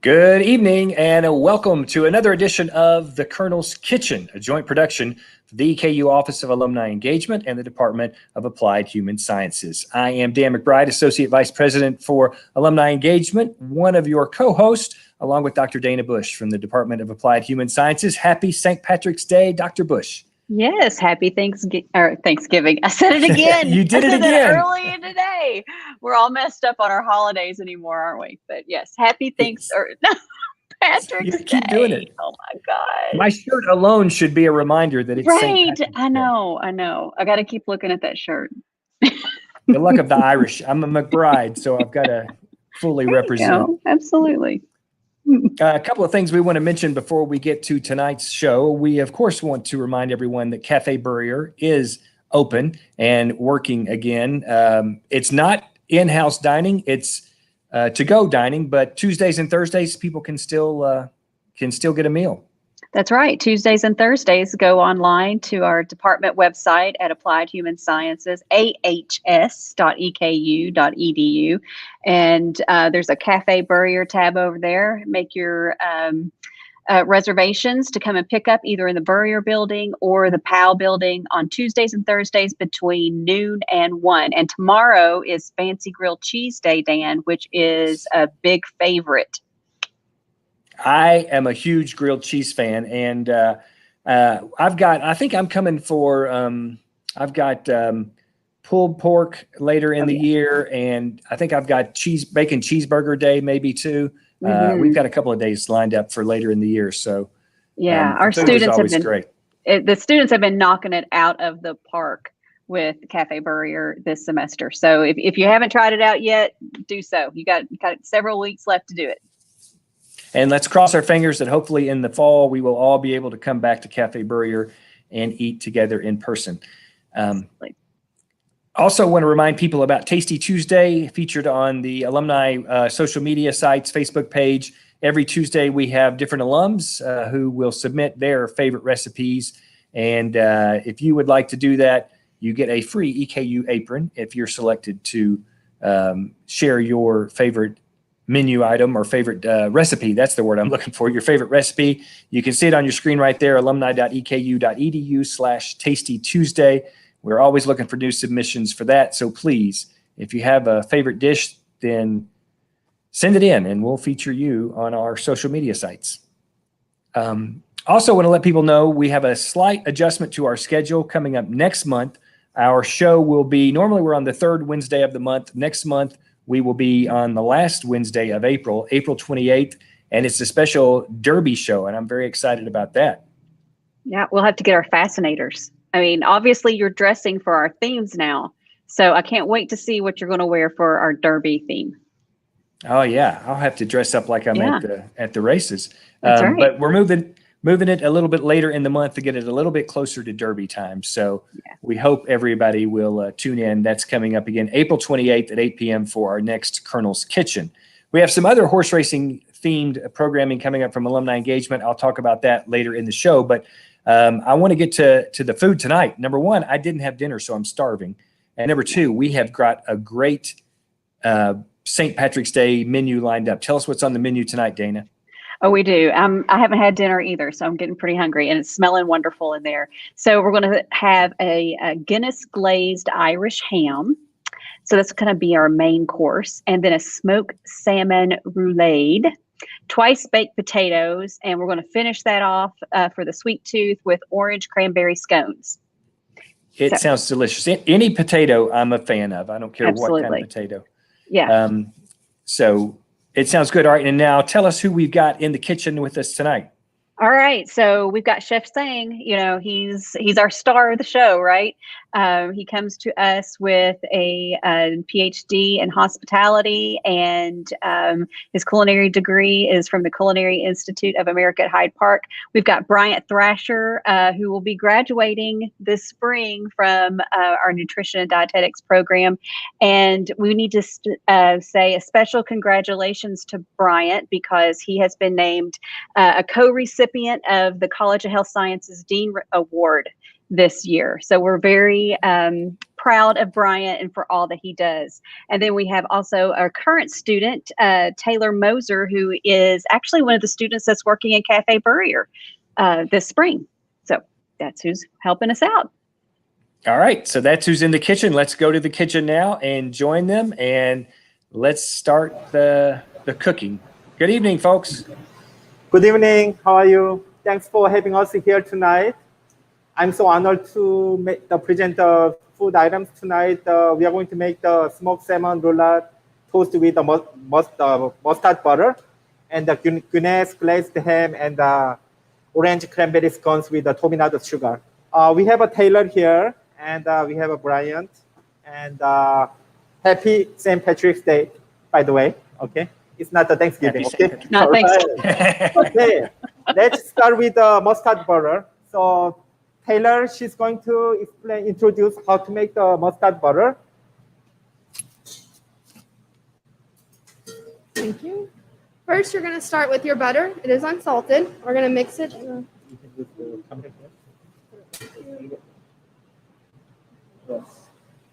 Good evening and welcome to another edition of The Colonel's Kitchen, a joint production for the EKU Office of Alumni Engagement and the Department of Applied Human Sciences. I am Dan McBride, Associate Vice President for Alumni Engagement, one of your co-hosts, along with Dr. Dana Bush from the Department of Applied Human Sciences. Happy St. Patrick's Day, Dr. Bush. Yes, happy Thanksgiving. I said it again. You did it again. Earlier today. We're all messed up on our holidays anymore, aren't we? But yes, happy Patrick's you Day. Keep doing it. Oh my God. My shirt alone should be a reminder that it's right. St. Patrick's I Day. know. I got to keep looking at that shirt. The luck of the Irish. I'm a McBride, so I've got to fully represent. Absolutely. A couple of things we want to mention before we get to tonight's show. We, of course, want to remind everyone that Café Burrier is open and working again. It's not in-house dining. It's to-go dining, but Tuesdays and Thursdays, people can still get a meal. That's right. Tuesdays and Thursdays, go online to our department website at Applied Human Sciences, ahs.eku.edu. And there's a Café Burrier tab over there. Make your reservations to come and pick up either in the Burrier building or the POW building on Tuesdays and Thursdays between noon and 1. And tomorrow is Fancy Grilled Cheese Day, Dan, which is a big favorite. I am a huge grilled cheese fan, and I think I'm coming for, I've got pulled pork later in the year, and I think I've got bacon cheeseburger day maybe too. We've got a couple of days lined up for later in the year. So yeah, our students have been, the students have been knocking it out of the park with Café Burrier this semester. So if you haven't tried it out yet, do so. You got several weeks left to do it. And let's cross our fingers that hopefully in the fall, we will all be able to come back to Café Burrier and eat together in person. Also want to remind people about Tasty Tuesday, featured on the alumni social media sites, Facebook page, every Tuesday we have different alums who will submit their favorite recipes. And if you would like to do that, you get a free EKU apron if you're selected to share your favorite menu item or favorite recipe. That's the word I'm looking for, your favorite recipe. You can see it on your screen right there, alumni.eku.edu/Tasty We're always looking for new submissions for that. So please, if you have a favorite dish, then send it in and we'll feature you on our social media sites. Also want to let people know we have a slight adjustment to our schedule coming up next month. Our show will be, normally we're on the third Wednesday of the month. Next month, we will be on the last Wednesday of April, April 28th, and it's a special Derby show, and I'm very excited about that. Yeah, we'll have to get our fascinators. I mean, obviously you're dressing for our themes now, so I can't wait to see what you're going to wear for our Derby theme. Oh yeah, I'll have to dress up like I'm at the races. That's right. But we're moving it a little bit later in the month to get it a little bit closer to Derby time. So we hope everybody will tune in. That's coming up again, April 28th at 8 p.m. for our next Colonel's Kitchen. We have some other horse racing themed programming coming up from Alumni Engagement. I'll talk about that later in the show, but I want to get to the food tonight. Number one, I didn't have dinner, so I'm starving. And number two, we have got a great St. Patrick's Day menu lined up. Tell us what's on the menu tonight, Dana. Oh, we do. I haven't had dinner either, so I'm getting pretty hungry, and it's smelling wonderful in there. So we're going to have a Guinness-glazed Irish ham. So that's going to be our main course. And then a smoked salmon roulade, twice baked potatoes, and we're going to finish that off for the sweet tooth with orange-cranberry scones. It sounds delicious. Any potato I'm a fan of. I don't care what kind of potato. Yeah. So it sounds good. All right. And now tell us who we've got in the kitchen with us tonight. All right. So we've got Chef Sang. You know, he's our star of the show, right? He comes to us with a PhD in hospitality, and his culinary degree is from the Culinary Institute of America at Hyde Park. We've got Bryant Thrasher, who will be graduating this spring from our nutrition and dietetics program. And we need to say a special congratulations to Bryant, because he has been named a co-recipient of the College of Health Sciences Dean Award this year. So we're very proud of Bryant and for all that he does. And then we have also our current student, Taylor Moser, who is actually one of the students that's working in Café Burrier this spring. So that's who's helping us out. All right. So that's who's in the kitchen. Let's go to the kitchen now and join them, and let's start the cooking. Good evening, folks. Good evening. How are you? Thanks for having us here tonight. I'm so honored to present the food items tonight. We are going to make the smoked salmon roulade toast with the mustard butter, and the Guinness-glazed ham, and the orange-cranberry scones with the turbinado sugar. We have a Taylor here, and we have a Bryant, and happy St. Patrick's Day, by the way. Okay. It's not the Thanksgiving, okay? Not Thanksgiving. Okay, let's start with the mustard butter. So Taylor, she's going to introduce how to make the mustard butter. Thank you. First, you're going to start with your butter. It is unsalted. We're going to mix it.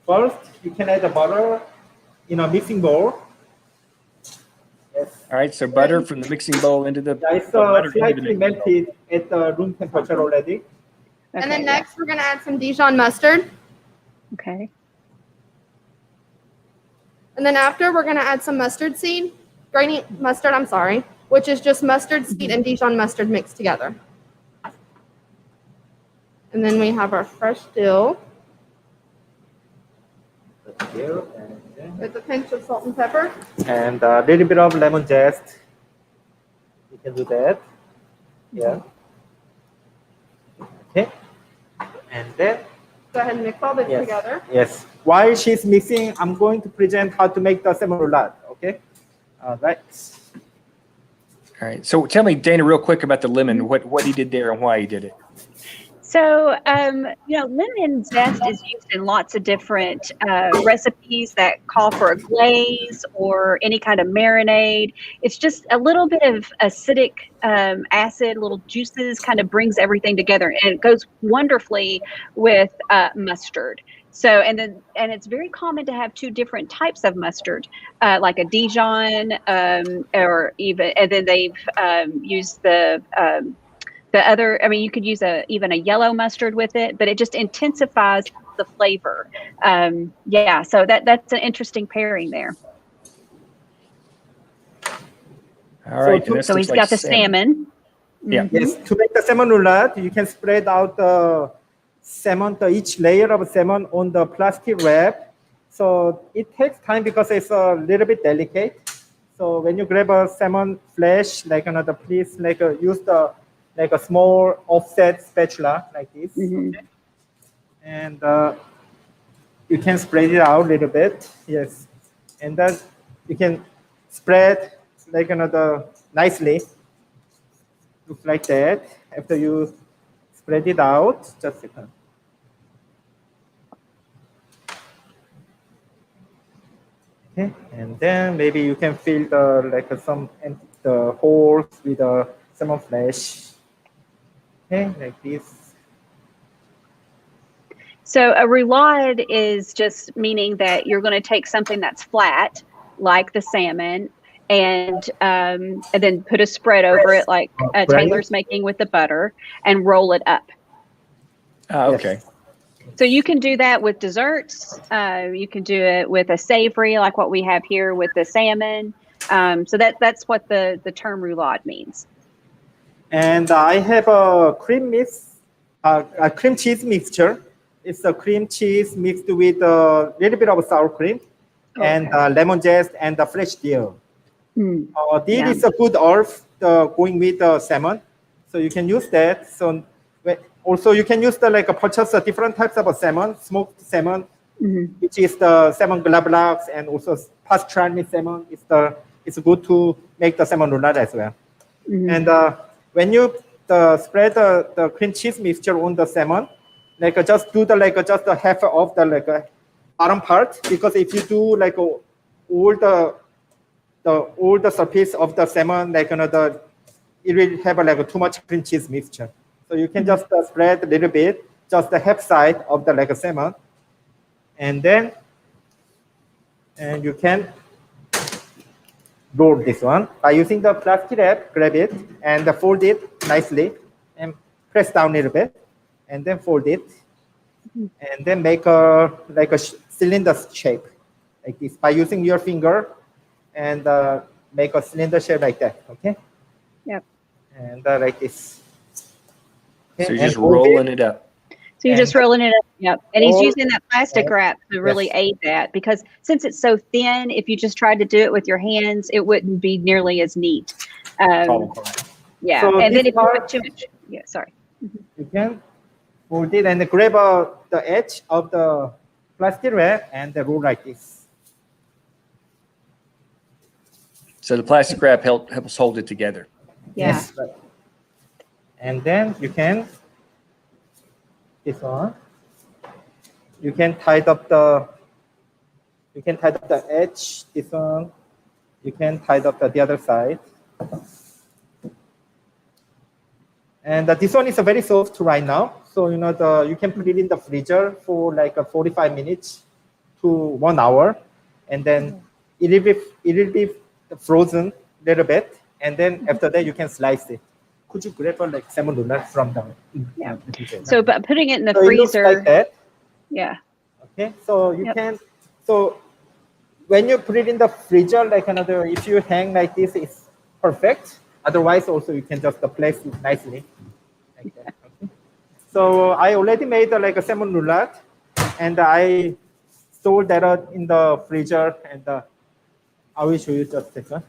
First, you can add the butter in a mixing bowl. Yes. All right, so butter from the mixing bowl into the it's slightly melted at the room temperature already. Okay, and then next, we're going to add some Dijon mustard. Okay. And then after, we're going to add some mustard seed, grainy mustard, I'm sorry, which is just mustard seed and Dijon mustard mixed together. And then we have our fresh dill with a pinch of salt and pepper. And a little bit of lemon zest. You can do that. Yeah. Okay. And then go ahead and mix all this together. Yes. While she's mixing, I'm going to present how to make the salmon roulade. Okay. All right. All right. So tell me, Dana, real quick about the lemon. What he did there and why he did it. So, lemon zest is used in lots of different recipes that call for a glaze or any kind of marinade. It's just a little bit of acidic acid, little juices, kind of brings everything together, and it goes wonderfully with mustard. So, and it's very common to have two different types of mustard, like a Dijon, or even, and then they've used the other, I mean, you could use even a yellow mustard with it, but it just intensifies the flavor. So that's an interesting pairing there. All right. So he's got the salmon. Yeah. Mm-hmm. Yes, to make the salmon roulade, you can spread out the salmon, each layer of salmon on the plastic wrap. So it takes time because it's a little bit delicate. So when you grab a salmon flesh, please use a small offset spatula like this. Mm-hmm. Okay? And you can spread it out a little bit. Yes. And then you can spread nicely. Looks like that. After you spread it out, just a second. Okay. And then maybe you can fill the holes with the salmon flesh. Okay, like this. So a roulade is just meaning that you're going to take something that's flat, like the salmon, and then put a spread over it, like Taylor's making with the butter, and roll it up. Oh, okay. So you can do that with desserts. You can do it with a savory, like what we have here with the salmon. So that's what the term roulade means. And I have a cream cheese mixture. It's a cream cheese mixed with a little bit of sour cream and lemon zest and the fresh dill. This is a good herb going with the salmon, so you can use that. So also you can use purchase different types of salmon, smoked salmon, which is the salmon glavlax, and also pastrami salmon. It's good to make the salmon roulade as well. And when you spread the cream cheese mixture on the salmon, just do just the half of the bottom part, because if you do all the surface of the salmon, it will have too much cream cheese mixture. So you can just spread a little bit, just the half side of the salmon, and then you can roll this one by using the plastic wrap. Grab it and fold it nicely and press down a little bit, and then fold it, and then make a cylinder shape like this by using your finger, and make a cylinder shape like that. Okay. Yep. And like this. Okay. So you're just rolling it up. So you're just rolling it up. Yep. And he's using that plastic wrap to really aid that, because since it's so thin, if you just tried to do it with your hands, it wouldn't be nearly as neat. Yeah. So and then if you part, put too much, sorry. You can fold it and grab the edge of the plastic wrap and roll like this. So the plastic wrap helps hold it together. Yeah. Yes. And then you can this one. You can tie up the edge. This one. You can tie up the other side. And this one is very soft right now. So you can put it in the freezer for 45 minutes to 1 hour, and then it will be frozen a little bit, and then after that you can slice it. Could you grab salmon roulade from the So but putting it in the so freezer. It looks like that. Yeah. Okay. So you can. So when you put it in the freezer, if you hang like this, it's perfect. Otherwise, also you can just place it nicely like that. Okay. So I already made a salmon roulade, and I stored that in the freezer, and I will show you just a second.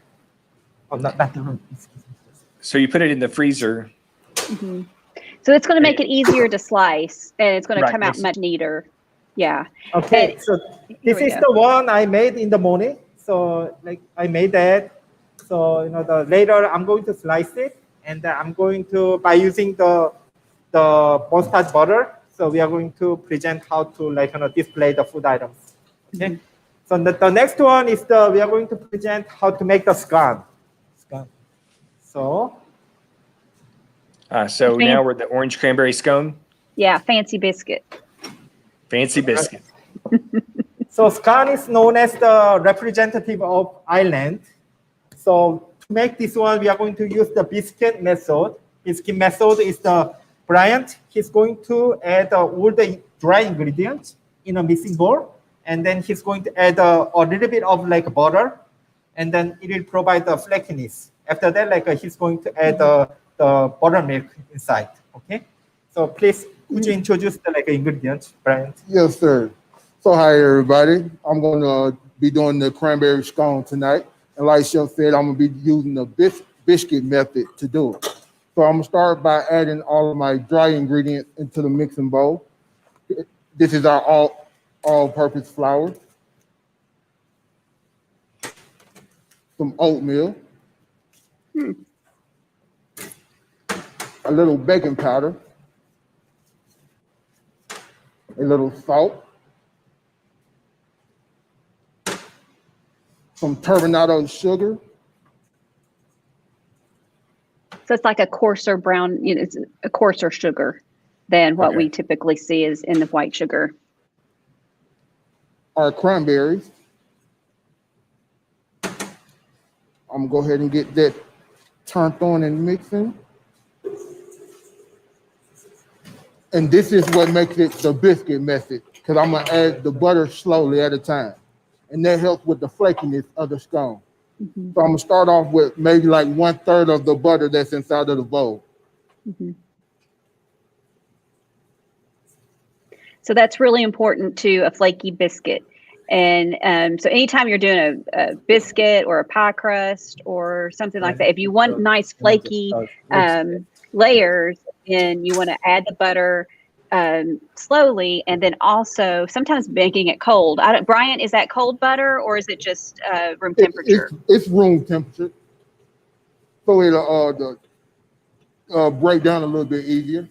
Oh, not the room. So you put it in the freezer. Mm-hmm. So it's going to make it easier to slice, and it's going to come out much neater. Yeah. Okay. So this is the one I made in the morning. So I made that. So later I'm going to slice it, and I'm going to, by using the the mustard butter. So we are going to present how to display the food items. Okay. So the next one is we are going to present how to make the scone. So now we're the orange cranberry scone. Yeah, fancy biscuit. Fancy biscuit. So scone is known as the representative of Ireland. So to make this one, we are going to use the biscuit method. Biscuit method is Brian, he's going to add all the dry ingredients in a mixing bowl, and then he's going to add a little bit of butter, and then it will provide the flakiness. After that, he's going to add the buttermilk inside. Okay, so please would you introduce the ingredients, Brian? Yes, sir. So hi everybody. I'm gonna be doing the cranberry scone tonight, and like Chef said, I'm gonna be using the biscuit method to do it. So I'm gonna start by adding all of my dry ingredients into the mixing bowl. This is our all-purpose flour, some oatmeal, a little baking powder, a little salt, some turbinado sugar. So it's like a coarser brown, it's a coarser sugar than what we typically see is in the white sugar. Our cranberries. I'm gonna go ahead and get that turned on and mixing. And this is what makes it the biscuit method, because I'm gonna add the butter slowly at a time. And that helps with the flakiness of the scone. So I'm gonna start off with maybe 1/3 of the butter that's inside of the bowl. So that's really important to a flaky biscuit. And so anytime you're doing a biscuit or a pie crust or something like that, if you want nice flaky layers, then you want to add the butter slowly, and then also sometimes making it cold. Brian, is that cold butter or is it just room temperature? It's room temperature. So it'll break down a little bit easier.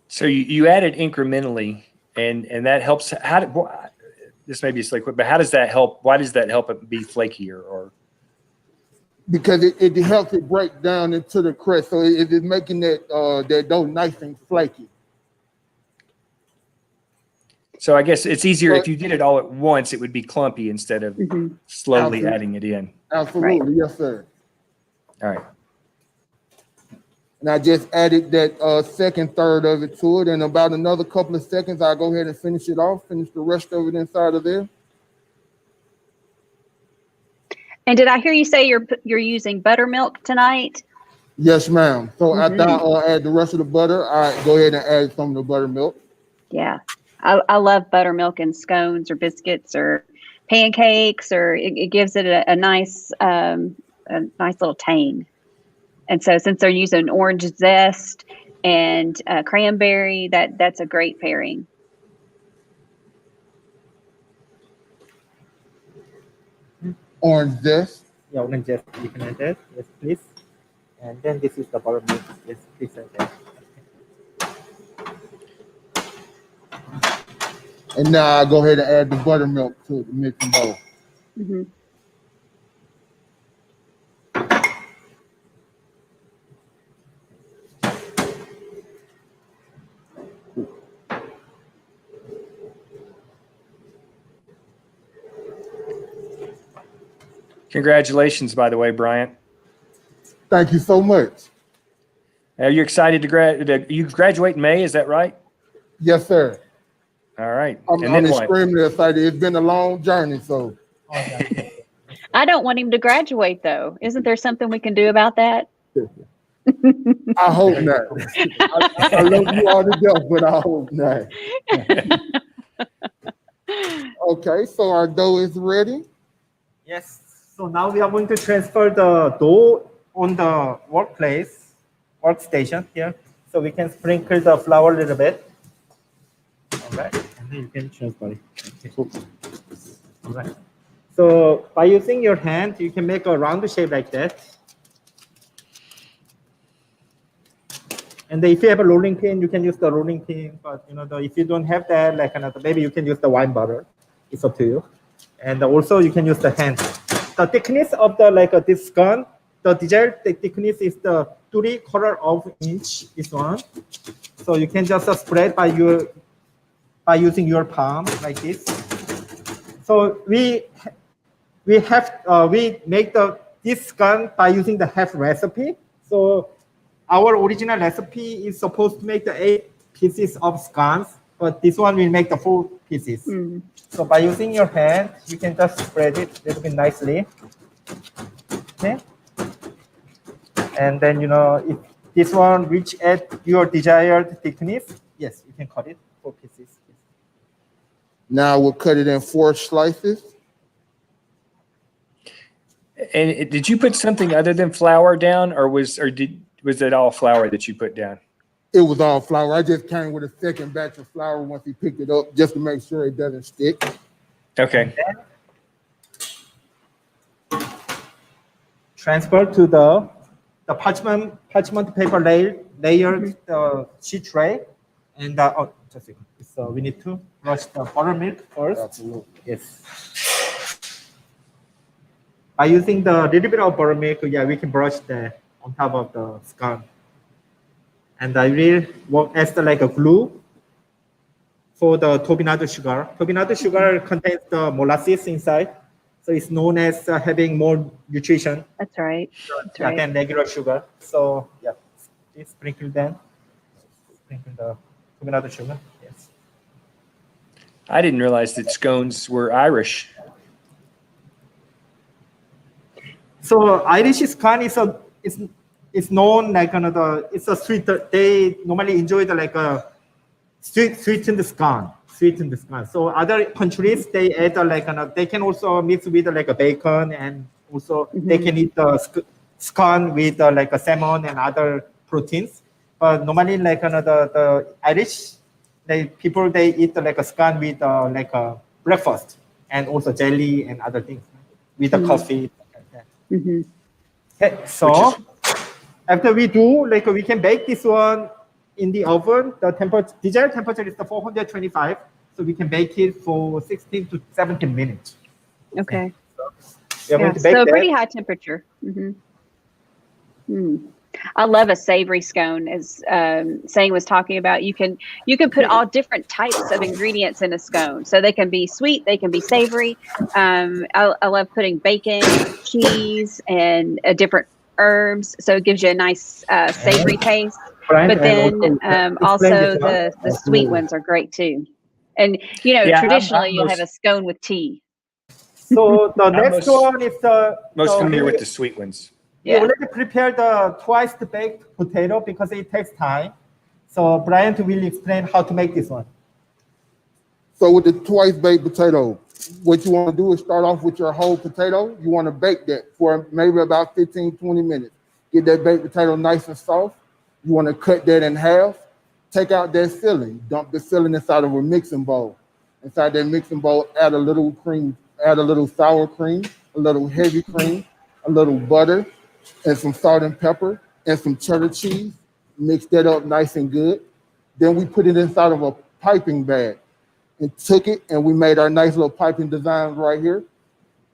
So you add it incrementally, and that helps. This may be slick, but how does that help? Why does that help it be flakier? Or because it helps it break down into the crust, so it is making that dough nice and flaky. So I guess it's easier if you did it all at once. It would be clumpy instead of slowly adding it in. Absolutely, Right. Yes, sir. All right. And I just added that second third of it to it, and about another couple of seconds, I'll go ahead and finish it off, finish the rest of it inside of there. And did I hear you say you're using buttermilk tonight? Yes, ma'am. So after I add the rest of the butter, I go ahead and add some of the buttermilk. Yeah, I love buttermilk in scones or biscuits or pancakes, or it gives it a nice little tang. And so since they're using orange zest and cranberry, that's a great pairing. Orange zest. Yeah, orange zest. You can add that. Yes, please. And then this is the buttermilk. Yes, please add that. And now I go ahead and add the buttermilk to the mixing bowl. Congratulations, by the way, Bryant. Thank you so much. Are you excited to you graduate in May? Is that right? Yes, sir. All right. I'm extremely excited. It's been a long journey, so. I don't want him to graduate, though. Isn't there something we can do about that? I hope not. I love you all to death, but I hope not. Okay, so our dough is ready. Yes. So now we are going to transfer the dough on the workstation here. So we can sprinkle the flour a little bit. All right. And then you can transfer it. Okay. All right. So by using your hand, you can make a round shape like that. And if you have a rolling pin, you can use the rolling pin. But if you don't have that, like maybe you can use the wine bottle. It's up to you. And also you can use the hand. The thickness of the this scone, the desired thickness is the 3/4 of inch. This one. So you can just spread by using your palm like this. So we make this scone by using the half recipe. So our original recipe is supposed to make the 8 pieces of scones, but this one will make the 4 pieces. So by using your hand, you can just spread it a little bit nicely. Okay. And then, if this one reach at your desired thickness, yes, you can cut it 4 pieces. Now we'll cut it in 4 slices. And did you put something other than flour down, or was it all flour that you put down? It was all flour. I just came with a second batch of flour once he picked it up, just to make sure it doesn't stick. Okay. Transfer to the parchment paper layered sheet tray, and just a second. So we need to brush the buttermilk first. Absolutely. Yes. By using the little bit of buttermilk, we can brush that on top of the scone. And I will work as like a glue for the turbinado sugar. Turbinado sugar contains the molasses inside, so it's known as having more nutrition. That's right. That's right. Than regular sugar. So please sprinkle the turbinado sugar. Yes. I didn't realize that scones were Irish. So Irish scone is known like it's a sweet. They normally enjoy the sweetened scone. So other countries they add they can also mix with a bacon, and also they can eat the scone with a salmon and other proteins. But normally the Irish people they eat a scone with a breakfast, and also jelly and other things with the coffee. Okay, so after we do, we can bake this one in the oven. The desired temperature is the 425, so we can bake it for 16 to 17 minutes. Okay. So, so pretty high temperature. I love a savory scone, as Sang was talking about. You can put all different types of ingredients in a scone. So they can be sweet, they can be savory. I love putting bacon, cheese, and different herbs. So it gives you a nice savory taste. But then also the sweet ones are great too. And traditionally you'll have a scone with tea. So the next one is most familiar with the sweet ones. We already prepared the twice baked potato because it takes time. So Bryant will explain how to make this one. So with the twice baked potato, what you want to do is start off with your whole potato. You want to bake that for maybe about 15, 20 minutes. Get that baked potato nice and soft. You want to cut that in half. Take out that filling. Dump the filling inside of a mixing bowl. Inside that mixing bowl, add a little cream, add a little sour cream, a little heavy cream, a little butter, and some salt and pepper, and some cheddar cheese. Mix that up nice and good. Then we put it inside of a piping bag and took it, and we made our nice little piping designs right here.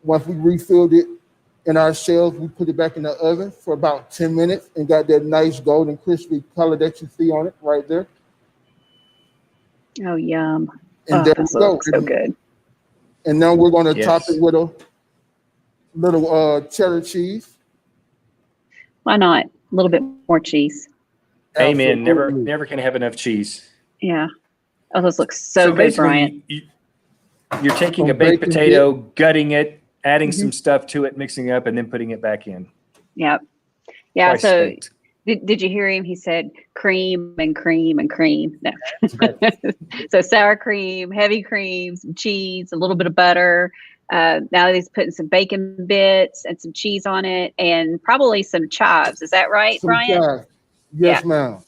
Once we refilled it in our shells, we put it back in the oven for about 10 minutes and got that nice golden crispy color that you see on it right there. Oh, yum. And there we go. So good. And now we're going to top it with a little cheddar cheese. Why not? A little bit more cheese. Amen. Never can have enough cheese. Yeah. Oh, those look so good, Brian. You're taking a baked potato, gutting it, adding some stuff to it, mixing it up, and then putting it back in. Yep. Yeah. Twice So baked. did you hear him? He said cream and cream and cream. No. So sour cream, heavy cream, some cheese, a little bit of butter. Now he's putting some bacon bits and some cheese on it, and probably some chives. Is that right, Brian? Chives. Yes, ma'am.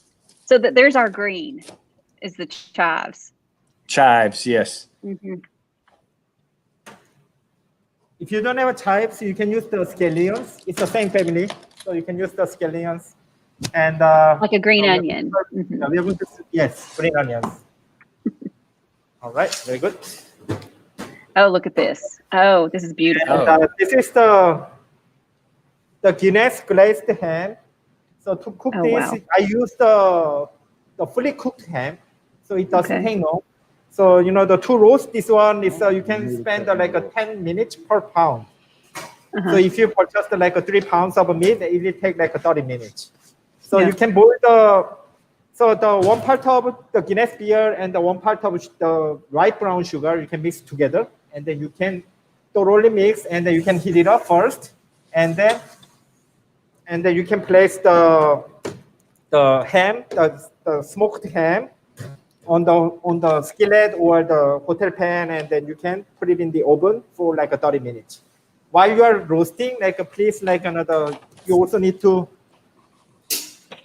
So there's our green, is the chives. Chives, yes. If you don't have chives, you can use the scallions. It's the same family, so you can use the scallions. And like a green onion. we are going to, yes, green onions. All right, very good. Oh, look at this. Oh, this is beautiful. And this is the Guinness-glazed ham. So to cook this, wow. I use the fully cooked ham, so it doesn't Okay. hang long. So to roast this one is you can spend like 10 minutes per pound. So if you purchase like 3 pounds of meat, it will take like 30 minutes. So you can boil the one part of the Guinness beer and the one part of the white brown sugar, you can mix together, and then you can thoroughly mix, and then you can heat it up first, and then you can place the ham, the smoked ham, on the skillet or the hotel pan, and then you can put it in the oven for like 30 minutes. While you are roasting, please you also need to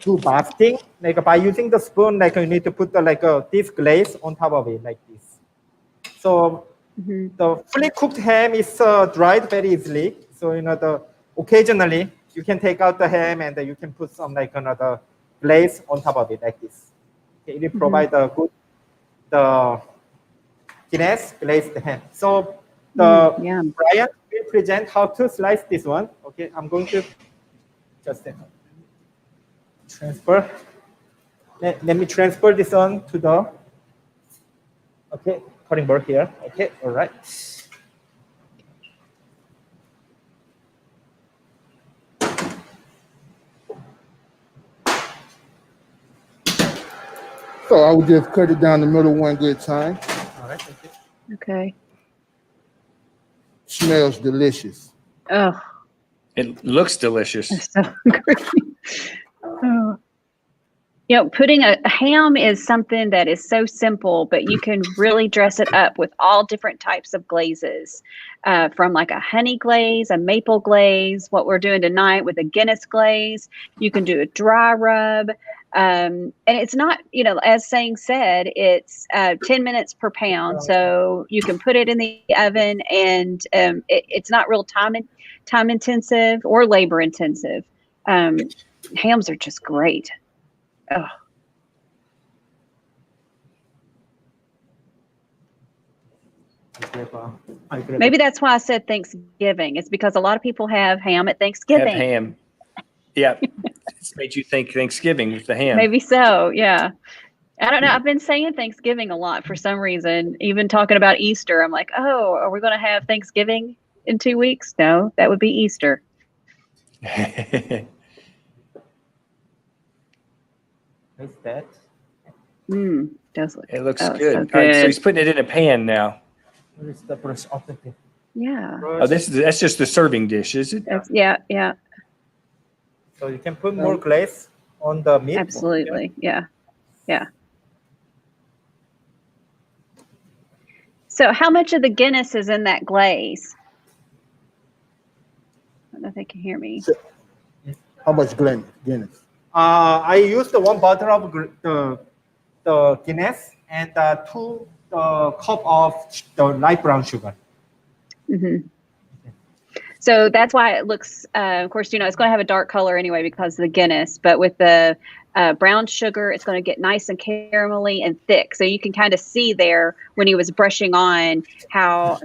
do basting, by using the spoon, you need to put this glaze on top of it like this. So the fully cooked ham is dried very easily. So occasionally you can take out the ham and you can put some another glaze on top of it like this. Okay, it will provide the Guinness glazed ham. So Brian will present how to slice this one. Okay, I'm going to just transfer. Let me transfer this on to the cutting board here. Okay, all right. So I would just cut it down the middle one good time. All right, thank you. Okay. Smells delicious. Oh, It looks delicious. that's so great. Oh. Putting a ham is something that is so simple, but you can really dress it up with all different types of glazes, from like a honey glaze, a maple glaze, what we're doing tonight with a Guinness glaze. You can do a dry rub. And it's not, as Sang said, it's 10 minutes per pound. So you can put it in the oven, and it's not real time intensive or labor intensive. Hams are just great. Oh. Maybe that's why I said Thanksgiving. It's because a lot of people have ham at Thanksgiving. Have ham. Yeah. It's made you think Thanksgiving with the ham. Maybe so. Yeah. I don't know. I've been saying Thanksgiving a lot for some reason. Even talking about Easter, I'm like, oh, are we going to have Thanksgiving in 2 weeks? No, that would be Easter. Is that? Does look. It looks good. good. So All right, so good. he's putting it in a pan now. Where is the brush of the thing? Yeah. Oh, that's just the serving dish, is it? Yeah. So you can put more glaze on the meat. Absolutely. Yeah. So how much of the Guinness is in that glaze? I don't know if they can hear me. How much Guinness? I used the 1 bottle of the Guinness and 2 cup of the light brown sugar. So that's why it looks, of course, it's going to have a dark color anyway because of the Guinness, but with the brown sugar, it's going to get nice and caramelly and thick. So you can kind of see there when he was brushing on how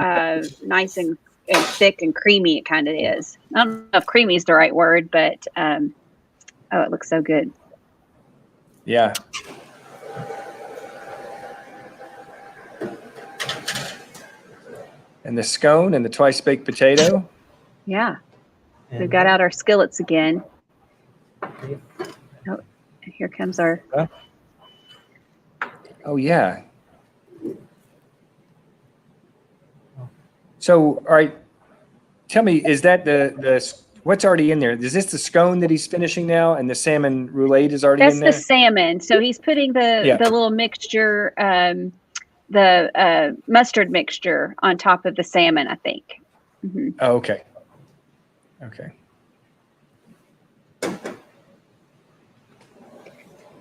nice and thick and creamy it kind of is. I don't know if creamy is the right word, but oh, it looks so good. Yeah. And the scone and the twice baked potato. Yeah. We've got out our skillets again. Oh, here comes our. Oh, yeah. So, all right. Tell me, is that the what's already in there? Is this the scone that he's finishing now, and the salmon roulade is already in there? That's the salmon. So he's putting the little mixture, the mustard mixture on top of the salmon, I think. Oh, okay. Okay.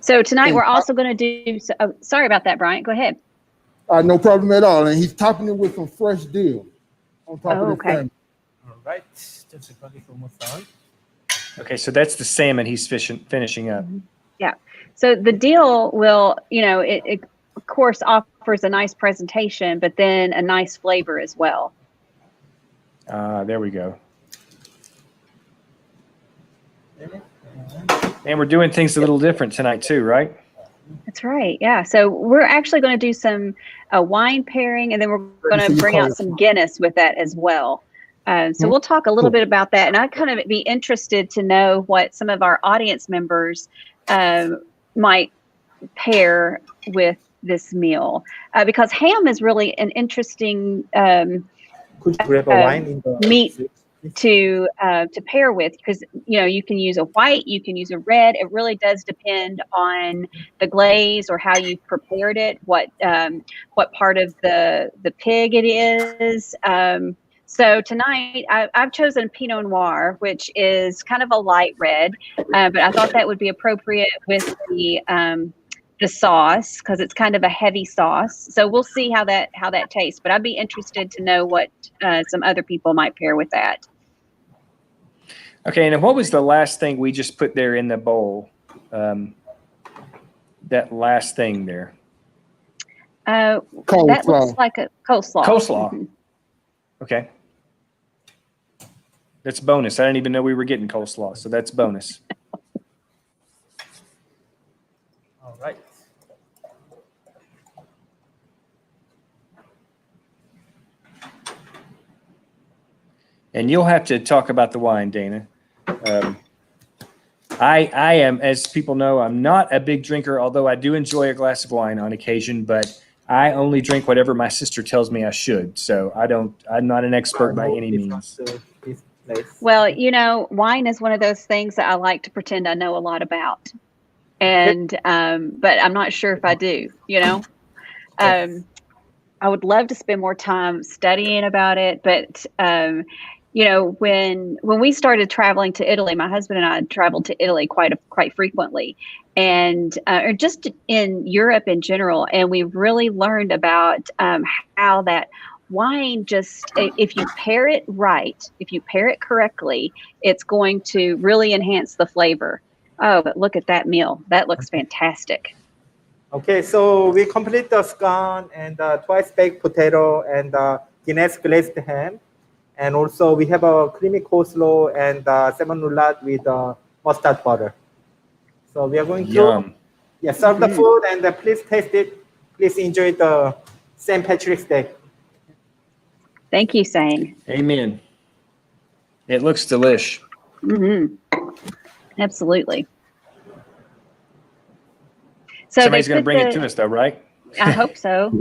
So tonight we're also going to do. Oh, sorry about that, Bryant. Go ahead. No problem at all. And he's topping it with some fresh dill on top of the salmon. All right, just a second, it's almost done. Okay, so that's the salmon he's finishing up. Yeah. So the deal will, it of course offers a nice presentation, but then a nice flavor as well. There we go. And we're doing things a little different tonight too, right? That's right. Yeah. So we're actually going to do some wine pairing, and then we're going to bring out some Guinness with that as well. So we'll talk a little bit about that. And I'd kind of be interested to know what some of our audience members might pair with this meal, because ham is really an interesting Could you grab a wine in the meat to pair with, because you can use a white, you can use a red. It really does depend on the glaze or how you've prepared it, what part of the pig it is. So tonight I've chosen Pinot Noir, which is kind of a light red, but I thought that would be appropriate with the sauce, because it's kind of a heavy sauce. So we'll see how that tastes. But I'd be interested to know what some other people might pair with that. Okay, and what was the last thing we just put there in the bowl? That last thing there. That looks like a coleslaw. Coleslaw. Mm-hmm. Okay. That's bonus. I didn't even know we were getting coleslaw, so that's bonus. All right. And you'll have to talk about the wine, Dana. I am, as people know, I'm not a big drinker, although I do enjoy a glass of wine on occasion, but I only drink whatever my sister tells me I should. So I'm not an expert by any means. Well, wine is one of those things that I like to pretend I know a lot about. And, but I'm not sure if I do, I would love to spend more time studying about it, but, when we started traveling to Italy, my husband and I traveled to Italy quite frequently, and or just in Europe in general, and we really learned about how that wine if you pair it right, if you pair it correctly, it's going to really enhance the flavor. Oh, but look at that meal. That looks fantastic. Okay, so we complete the scone and twice baked potato and Guinness-glazed ham. And also we have a creamy coleslaw and salmon roulade with mustard butter. So we are going to serve the food, and please taste it. Please enjoy the St. Patrick's Day. Thank you, Sang. Amen. It looks delish. Mm-hmm. Absolutely. So somebody's going to bring it to us, though, right? I hope so.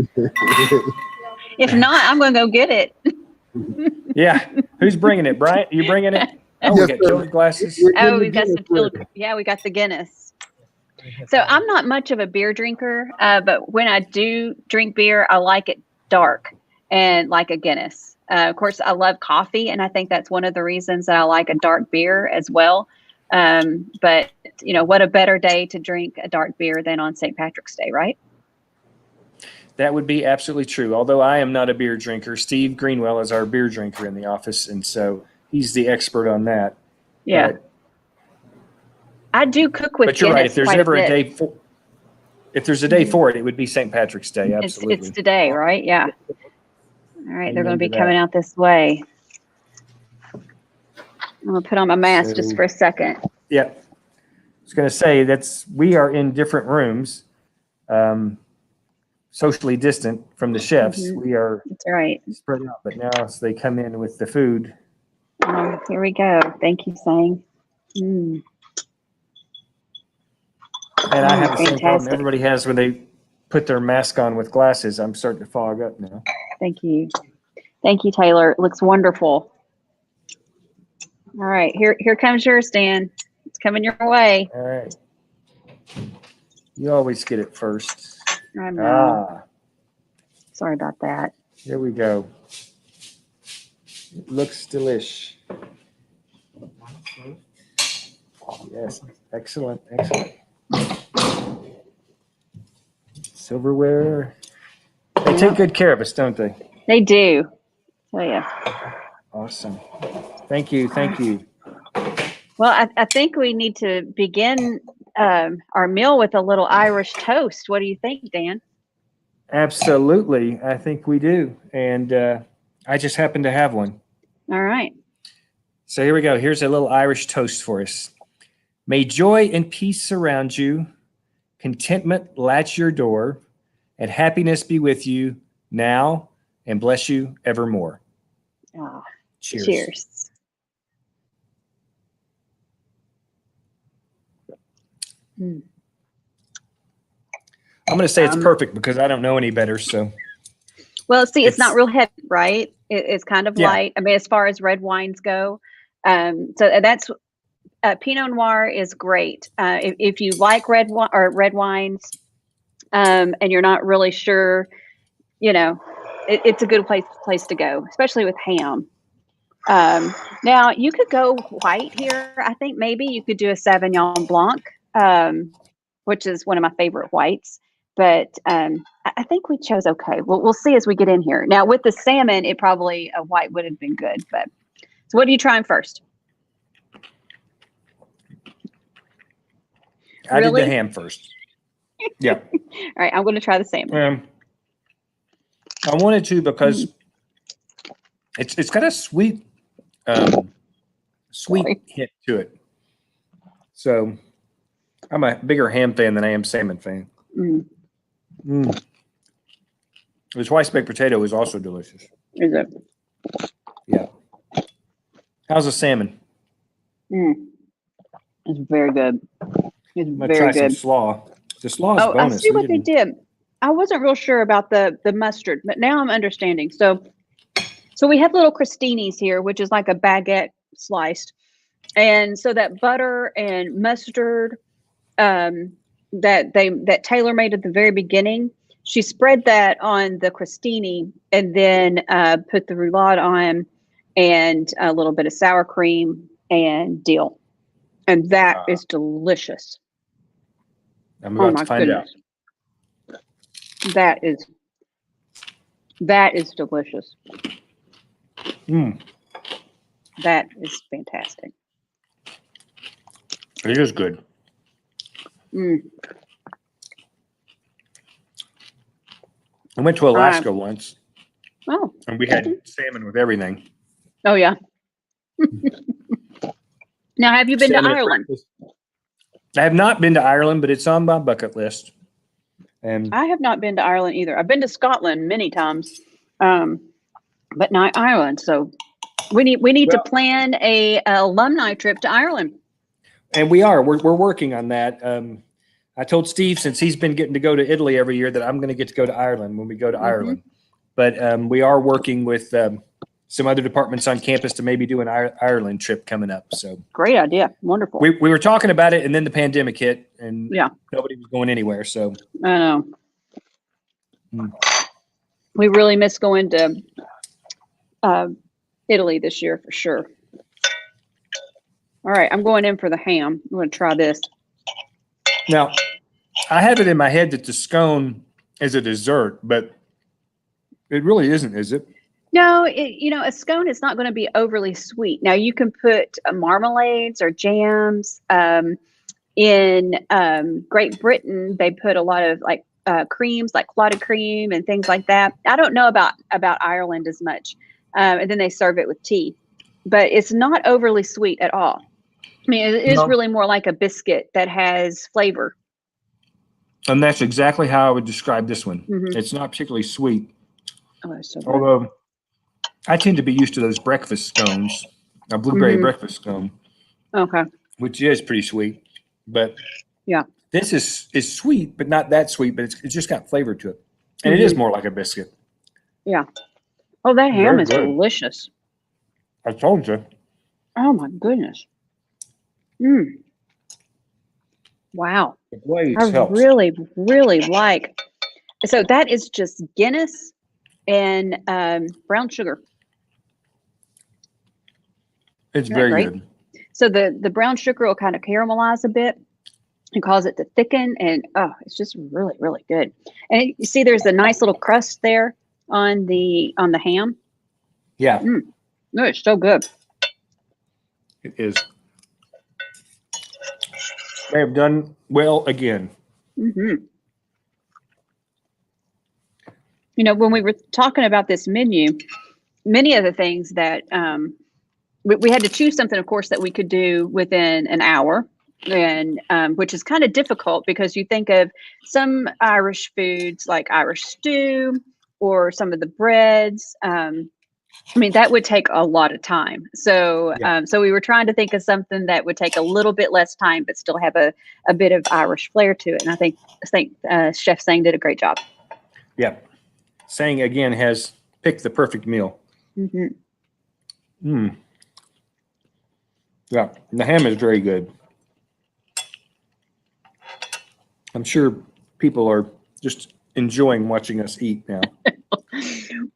If not, I'm going to go get it. Yeah. Who's bringing it? Brian, are you bringing it? Oh, we got chilled glasses. Oh, we got some chilled. Yeah, we got the Guinness. So I'm not much of a beer drinker, but when I do drink beer, I like it dark and like a Guinness. Of course, I love coffee, and I think that's one of the reasons that I like a dark beer as well. But, what a better day to drink a dark beer than on St. Patrick's Day, right? That would be absolutely true. Although I am not a beer drinker, Steve Greenwell is our beer drinker in the office, and so he's the expert on that. Yeah. I do cook with Guinness. But you're right. If there's ever a day for it, it would be St. Patrick's Day. Absolutely. It's today, right? Yeah. All right. They're going to be coming out this way. I'm going to put on my mask just for a second. Yeah. I was going to say we are in different rooms. Socially distant from the chefs. Mm-hmm. We are spread out, but now as they come in with the food. Oh, here we go. Thank you, Sang. And I have the same problem everybody has when they put their mask on with glasses. I'm starting to fog up now. Thank you. Thank you, Taylor. It looks wonderful. All right, here comes yours, Dan. It's coming your way. All right. You always get it first. I know. Sorry about that. Here we go. It looks delish. Yes, excellent. Silverware. They take good care of us, don't they? They do. Oh, yeah. Awesome. Thank you. Well, Well, I think we need to begin our meal with a little Irish toast. What do you think, Dan? Absolutely. I think we do. And I just happen to have one. All right. So here we go. Here's a little Irish toast for us. May joy and peace surround you, contentment latch your door, and happiness be with you now and bless you evermore. Oh, Cheers. Cheers. Mm. I'm going to say it's perfect because I don't know any better. So, well, see, it's not real heavy, right? It's kind of Yeah. light. I mean, as far as red wines go, so that's Pinot Noir is great. If you like red wines, and you're not really sure, it's a good place to go, especially with ham. Now you could go white here. I think maybe you could do a Sauvignon Blanc, which is one of my favorite whites. But I think we chose okay. We'll see as we get in here. Now with the salmon, it probably a white would have been good. But so, what are you trying first? I Really? did the ham first. Yeah. All right, I'm going to try the salmon. I wanted to because it's got a sweet Sorry. hint to it. So I'm a bigger ham fan than I am salmon fan. This rice baked potato is also delicious. Is it? Yeah. How's the salmon? It's very good. It's I'm gonna very try good. some slaw. The slaw is Oh, bonus. I see what they did. I wasn't real sure about the mustard, but now I'm understanding. So we have little crostinis here, which is like a baguette sliced. And so that butter and mustard that Taylor made at the very beginning, she spread that on the crostini and then put the roulade on and a little bit of sour cream and dill. And that is delicious. I'm about to find out. That is delicious. That is fantastic. It is good. I went to Alaska once. Oh. And we had salmon with everything. Oh, yeah. Now, have you been to Ireland? I have not been to Ireland, but it's on my bucket list. And I have not been to Ireland either. I've been to Scotland many times, but not Ireland. So we need to plan a alumni trip to Ireland. And we're working on that. I told Steve, since he's been getting to go to Italy every year, that I'm going to get to go to Ireland when we go to Ireland. But we are working with some other departments on campus to maybe do an Ireland trip coming up. So great idea. Wonderful. We were talking about it, and then the pandemic hit, and nobody was going anywhere. So I know. We really miss going to Italy this year for sure. All right, I'm going in for the ham. I'm going to try this. Now, I have it in my head that the scone is a dessert, but it really isn't, is it? No, a scone is not going to be overly sweet. Now, you can put marmalades or jams. In Great Britain, they put a lot of like creams, like clotted cream and things like that. I don't know about Ireland as much. And then they serve it with tea. But it's not overly sweet at all. I mean, it is really more like a biscuit that has flavor. And that's exactly how I would describe this one. It's not particularly sweet. Oh, that's so good. Although I tend to be used to those breakfast scones, a blueberry breakfast scone. Okay. Which is pretty sweet. But yeah, this is sweet, but not that sweet, but it's just got flavor to it. And it is more like a biscuit. Yeah. Oh, that ham is delicious. I told you. Oh my goodness. Wow. I really, really like. So that is just Guinness and brown sugar. It's very good. So the brown sugar will kind of caramelize a bit and cause it to thicken, and it's just really, really good. And you see, there's a nice little crust there on the ham. Yeah. No, it's so good. It is. They have done well again. Mm-hmm. You know, when we were talking about this menu, many of the things that we had to choose something, of course, that we could do within an hour, and which is kind of difficult because you think of some Irish foods like Irish stew or some of the breads. I mean, that would take a lot of time. So, so we were trying to think of something that would take a little bit less time, but still have a bit of Irish flair to it. And I think Chef Sang did a great job. Yeah. Sang, again, has picked the perfect meal. Mm-hmm. Yeah, the ham is very good. I'm sure people are just enjoying watching us eat now.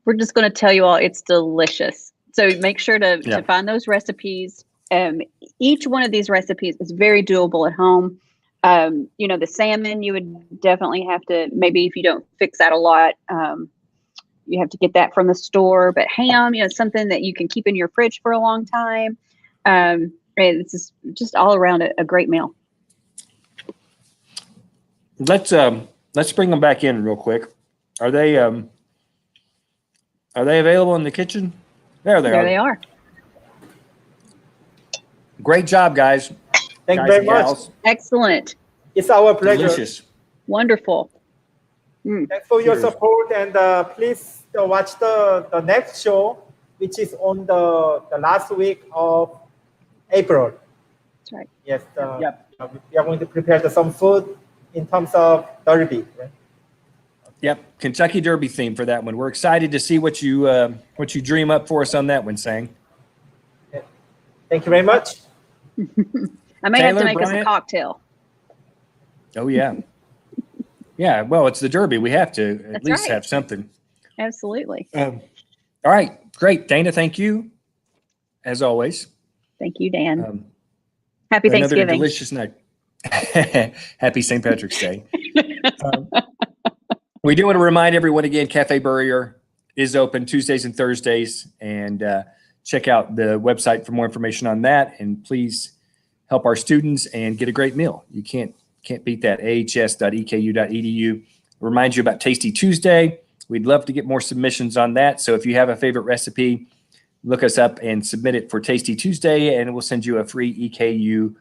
We're just going to tell you all it's delicious. So make sure to find those recipes. Each one of these recipes is very doable at home. You know, the salmon, you would definitely have to, maybe if you don't fix that a lot, you have to get that from the store. But ham, you know, something that you can keep in your fridge for a long time. It's just all around a great meal. Let's bring them back in real quick. Are they available in the kitchen? There they are. Great job, guys. Thank you very much. Excellent. It's our pleasure. Delicious. Wonderful. Thanks for your support, and please watch the next show, which is on the last week of April. That's right. Yes. We are going to prepare some food in terms of Derby. Right? Yep, Kentucky Derby theme for that one. We're excited to see what you dream up for us on that one, Sang. Thank you very much. I may have to make us a cocktail. Oh yeah, yeah. Well, it's the Derby. We have to at least have something. Absolutely. All right, great, Dana. Thank you, as always. Thank you, Dan. Happy Thanksgiving. Another delicious night. Happy St. Patrick's Day. We do want to remind everyone again, Café Burrier is open Tuesdays and Thursdays, and check out the website for more information on that. And please help our students and get a great meal. You can't beat that. ahs.eku.edu. Remind you about Tasty Tuesday. We'd love to get more submissions on that. So if you have a favorite recipe, look us up and submit it for Tasty Tuesday, and we'll send you a free EKU.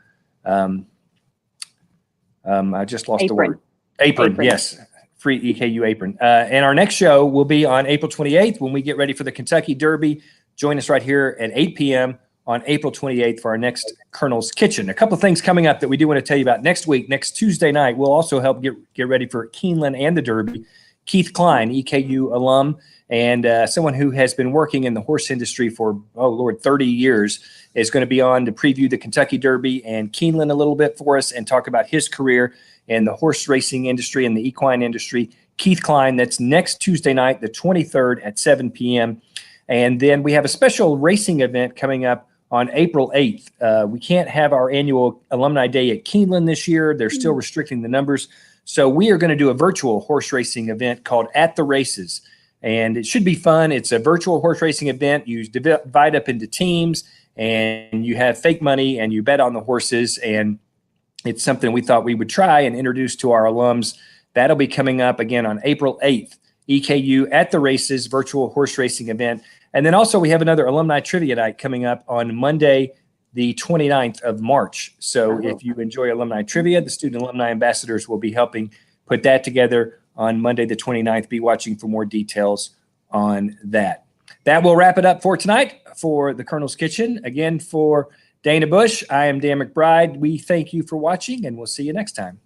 I just lost the word. Apron. Yes. Free EKU apron. And our next show will be on April 28th when we get ready for the Kentucky Derby. Join us right here at 8 p.m. on April 28th for our next Colonel's Kitchen. A couple of things coming up that we do want to tell you about next week. Next Tuesday night, we'll also help get ready for Keeneland and the Derby. Keith Klein, EKU alum, and someone who has been working in the horse industry for, 30 years, is going to be on to preview the Kentucky Derby and Keeneland a little bit for us and talk about his career in the horse racing industry and the equine industry. Keith Klein, that's next Tuesday night, the 23rd at 7 p.m. And then we have a special racing event coming up on April 8th. We can't have our annual Alumni Day at Keeneland this year. They're still restricting the numbers. So we are going to do a virtual horse racing event called At the Races. And it should be fun. It's a virtual horse racing event. You divide up into teams, and you have fake money, and you bet on the horses. And it's something we thought we would try and introduce to our alums. That'll be coming up again on April 8th. EKU At the Races virtual horse racing event. And then also we have another alumni trivia night coming up on Monday, the 29th of March. So if you enjoy alumni trivia, the student alumni ambassadors will be helping put that together on Monday, the 29th. Be watching for more details on that. That will wrap it up for tonight for the Colonel's Kitchen. Again, for Dana Bush, I am Dan McBride. We thank you for watching, and we'll see you next time.